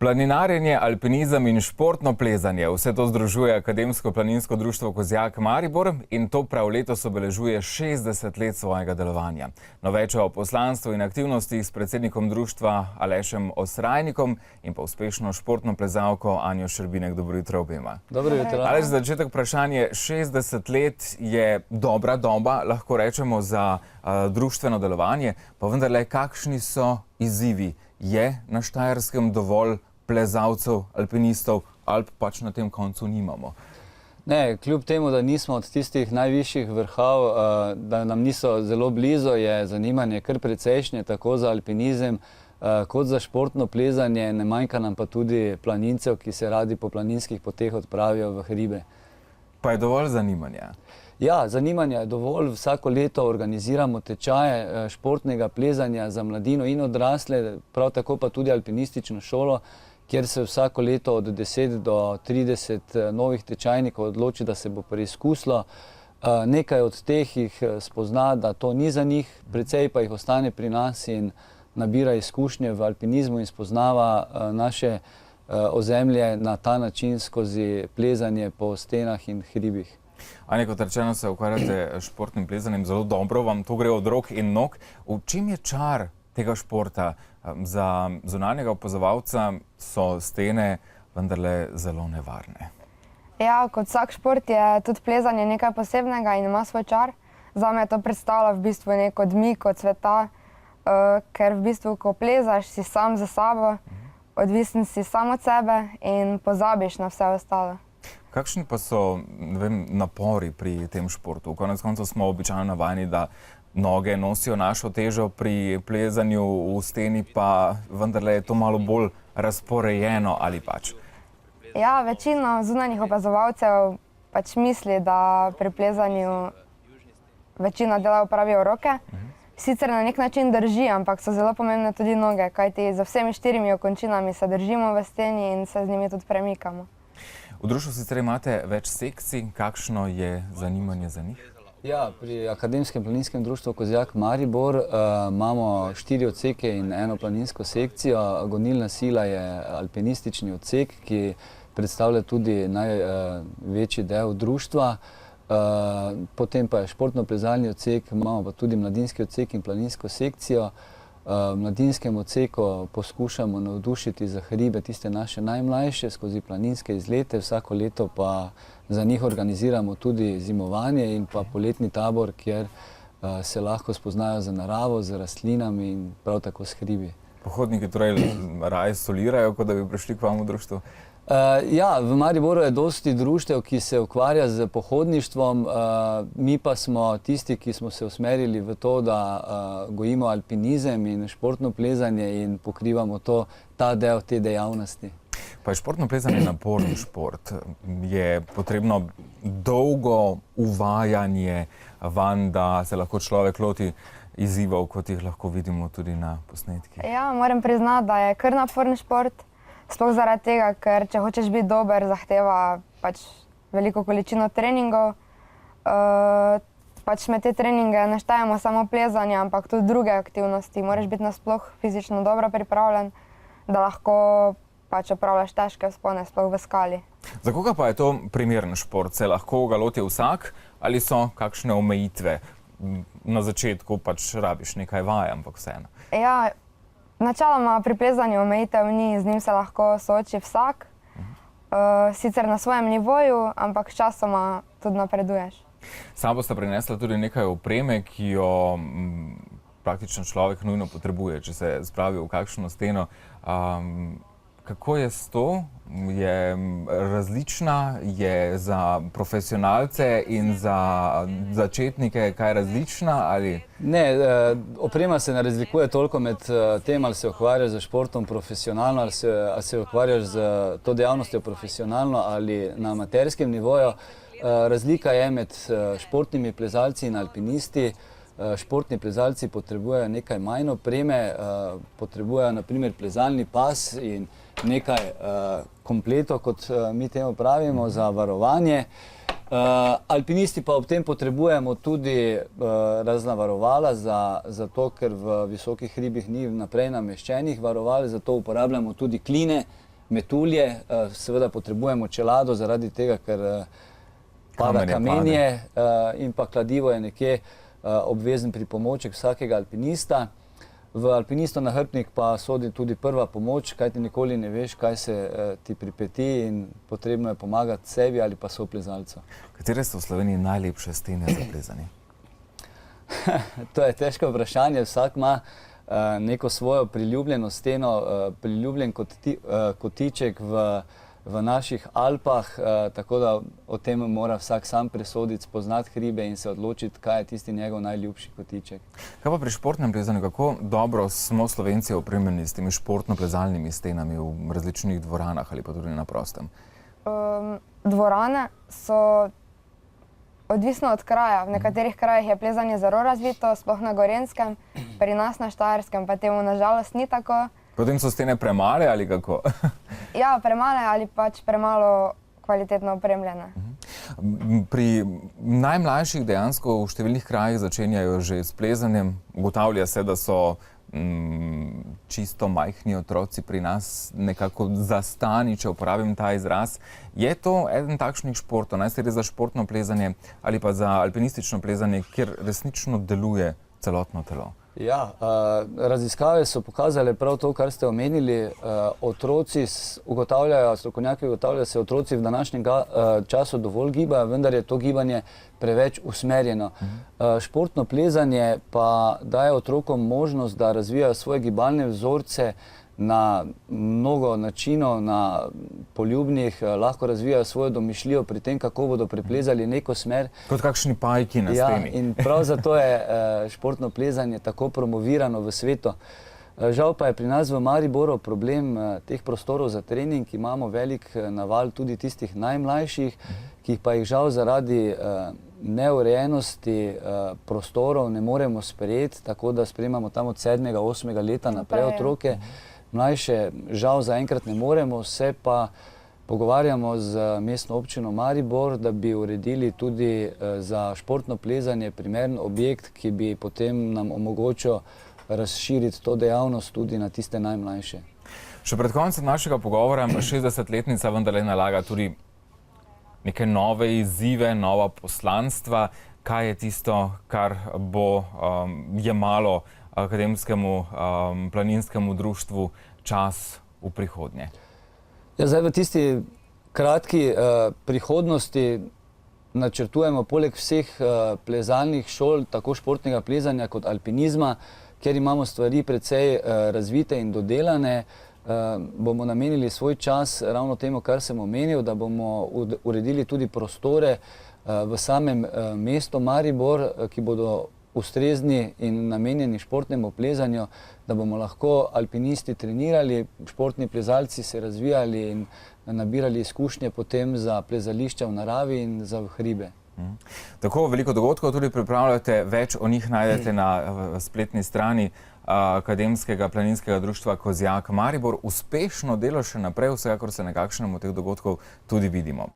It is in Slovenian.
Planinarjenje, alpinizem in športno plezanje. Vse to združuje Akademsko planinsko društvo Kozjak Maribor in to prav letos obeležuje 60 let svojega delovanja. No, več o poslanstvu in aktivnostih s predsednikom društva Alešem Osrajnikom in pa uspešno športno plezalko Anjo Šerbinek. Dobro jutro obema. Dobro jutro. Aleš, za začetek vprašanje, 60 let je dobra doba, lahko rečemo, za društveno delovanje, pa vendarle, kakšni so izzivi? Je na Štajerskem dovolj plezalcev, alpinistov, Alp pač na tem koncu nimamo? Ne, kljub temu, da nismo od tistih najvišjih vrhov, da nam niso zelo blizu, je zanimanje kar precejšnje, tako za alpinizem kot za športno plezanje. Ne manjka nam pa tudi planincev, ki se radi po planinskih poteh odpravijo v hribe. Pa je dovolj zanimanja? Ja, zanimanja je dovolj. Vsako leto organiziramo tečaje športnega plezanja za mladino in odrasle, prav tako pa tudi alpinistično šolo, kjer se vsako leto od 10 do 30 novih tečajnikov odloči, da se bo preizkusilo. Nekaj od teh jih spozna, da to ni za njih, precej pa jih ostane pri nas in nabira izkušnje v alpinizmu in spoznava naše ozemlje na ta način skozi plezanje po stenah in hribih. Anja, kot rečeno, se ukvarjate s športnim plezanjem zelo dobro, vam to gre od rok in nog. V čem je čar tega športa? Za zunanjega opazovalca so stene vendarle zelo nevarne. Ja, kot vsak šport je tudi plezanje nekaj posebnega in ima svoj čar. Zame to predstavlja v bistvu nek odmik od sveta, ker v bistvu, ko plezaš, si sam za sabo, odvisen si sam od sebe in pozabiš na vse ostalo. Kakšni pa so, ne vem, napori pri tem športu? Konec koncev smo običajno navajeni, da noge nosijo našo težo, pri plezanju v steni pa vendarle je to malo bolj razporejeno ali pač? Ja, večina zunanjih opazovalcev pač misli, da pri plezanju večina dela opravijo roke. Sicer na nek način drži, ampak so zelo pomembne tudi noge, kajti za vsemi 4 okončinami se držimo v steni in se z njimi tudi premikamo. V društvu sicer imate več sekcij, kakšno je zanimanje za njih? Ja, pri Akademskem planinskem društvu Kozjak Maribor imamo 4 odseke in 1 planinsko sekcijo. Gonilna sila je alpinistični odsek, ki predstavlja tudi največji del društva. Potem pa je športno-plezalni odsek, imamo pa tudi mladinski odsek in planinsko sekcijo. V mladinskem odseku poskušamo navdušiti za hribe tiste naše najmlajše skozi planinske izlete. Vsako leto pa za njih organiziramo tudi zimovanje in pa poletni tabor, kjer se lahko spoznajo z naravo, z rastlinami in prav tako s hribi. Pohodniki torej raje solirajo, kot da bi prišli k vam v društvo? Ja, v Mariboru je dosti društev, ki se ukvarja z pohodništvom. Mi pa smo tisti, ki smo se usmerili v to, da gojimo alpinizem in športno plezanje in pokrivamo ta del te dejavnosti. Pa je športno plezanje naporen šport. Je potrebno dolgo uvajanje vanj, da se lahko človek loti izzivov, kot jih lahko vidimo tudi na posnetkih? Ja, moram priznati, da je kar naporen šport. Sploh zaradi tega, ker če hočeš biti dober, zahteva pač veliko količino treningov. Pač med te treninge ne štejemo samo plezanje, ampak tudi druge aktivnosti. Moraš biti nasploh fizično dobro pripravljen, da lahko pač opravljaš težke vzpone, sploh v skali. Za koga pa je to primeren šport? Se lahko ga loti vsak ali so kakšne omejitve? Na začetku pač rabiš nekaj vaj, ampak vseeno. Ja, načeloma pri plezanju omejitev ni, z njim se lahko sooči vsak, sicer na svojem nivoju, ampak sčasoma tudi napreduješ. Sabo sta prinesla tudi nekaj opreme, ki jo praktično človek nujno potrebuje, če se spravi v kakšno steno. Kako je s to? Je različna? Je za profesionalce in za začetnike kaj različna? Ali? Ne, oprema se ne razlikuje toliko med tem, ali se ukvarjaš z športom profesionalno, ali se ukvarjaš z to dejavnostjo profesionalno ali na amaterskem nivoju. Razlika je med športnimi plezalci in alpinisti. Športni plezalci potrebujejo nekaj manj opreme, potrebujejo na primer plezalni pas in nekaj kompletov, kot mi temu pravimo, za varovanje. Alpinisti pa ob tem potrebujemo tudi razna varovala, zato ker v visokih hribih ni naprej nameščenih varoval, zato uporabljamo tudi kline, metulje, seveda potrebujemo čelado zaradi tega, ker pada kamenje in pa kladivo je nekje obvezen pripomoček vsakega alpinista. V alpinisto nahrbtnik pa sodi tudi prva pomoč, kaj ti nikoli ne veš, kaj se ti pripeti in potrebno je pomagati sebi ali pa soplezalcu. Katere so v Sloveniji najlepše stene za plezanje? To je težko vprašanje, vsak ima neko svojo priljubljeno steno, priljubljen kotiček v naših Alpah, tako da o tem mora vsak sam presoditi, spoznati hribe in se odločiti, kaj je tisti njegov najljubši kotiček. Kaj pa pri športnem plezanju, kako dobro smo Slovenci opremljeni s temi športno-plezalnimi stenami v različnih dvoranah ali pa tudi na prostem? Dvorane so odvisno od kraja. V nekaterih krajih je plezanje zelo razvito, sploh na Gorenjskem, pri nas na Štajerskem pa temu nažalost ni tako. Potem so stene premale ali kako? Ja, premale ali pač premalo kvalitetno opremljene. Pri najmlajših dejansko v številnih krajih začenjajo že s plezanjem. Ugotavlja se, da so čisto majhni otroci pri nas nekako zastani, če uporabim ta izraz. Je to eden takšnih športov, naj se gre za športno plezanje ali pa za alpinistično plezanje, kjer resnično deluje celotno telo? Ja, raziskave so pokazale prav to, kar ste omenili. Otroci ugotavljajo, strokovnjaki ugotavljajo, da se otroci v današnjem času dovolj gibajo, vendar je to gibanje preveč usmerjeno. Športno plezanje pa daje otrokom možnost, da razvijajo svoje gibalne vzorce na mnogo načinov, na poljubnih, lahko razvijajo svojo domišljijo pri tem, kako bodo preplezali neko smer. Kot kakšni pajki na steni. Ja, in prav zato je športno plezanje tako promovirano v svetu. Žal pa je pri nas v Mariboru problem teh prostorov za trening, imamo velik naval tudi tistih najmlajših, ki pa jih žal zaradi neurejenosti prostorov ne moremo sprejeti, tako da sprejemamo tam od 7. 8. leta naprej otroke. Mlajše žal zaenkrat ne moremo, se pa pogovarjamo z mestno občino Maribor, da bi uredili tudi za športno plezanje primeren objekt, ki bi potem nam omogočil razširiti to dejavnost tudi na tiste najmlajše. Še pred koncem našega pogovora 60-letnica vendarle nalaga tudi neke nove izzive, nova poslanstva. Kaj je tisto, kar bo jemalo Akademskemu planinskemu društvu čas v prihodnje? Ja, zdaj v tisti kratki prihodnosti načrtujemo poleg vseh plezalnih šol, tako športnega plezanja kot alpinizma, kjer imamo stvari precej razvite in dodelane, bomo namenili svoj čas ravno temu, kar sem omenil, da bomo uredili tudi prostore v samem mestu Maribor, ki bodo ustrezni in namenjeni športnemu plezanju, da bomo lahko alpinisti trenirali, športni plezalci se razvijali in nabirali izkušnje potem za plezališča v naravi in za hribe. Tako veliko dogodkov tudi pripravljate, več o njih najdete na spletni strani Akademskega planinskega društva Kozjak Maribor. Uspešno delo še naprej, vsekakor se na kakšnem od teh dogodkov tudi vidimo.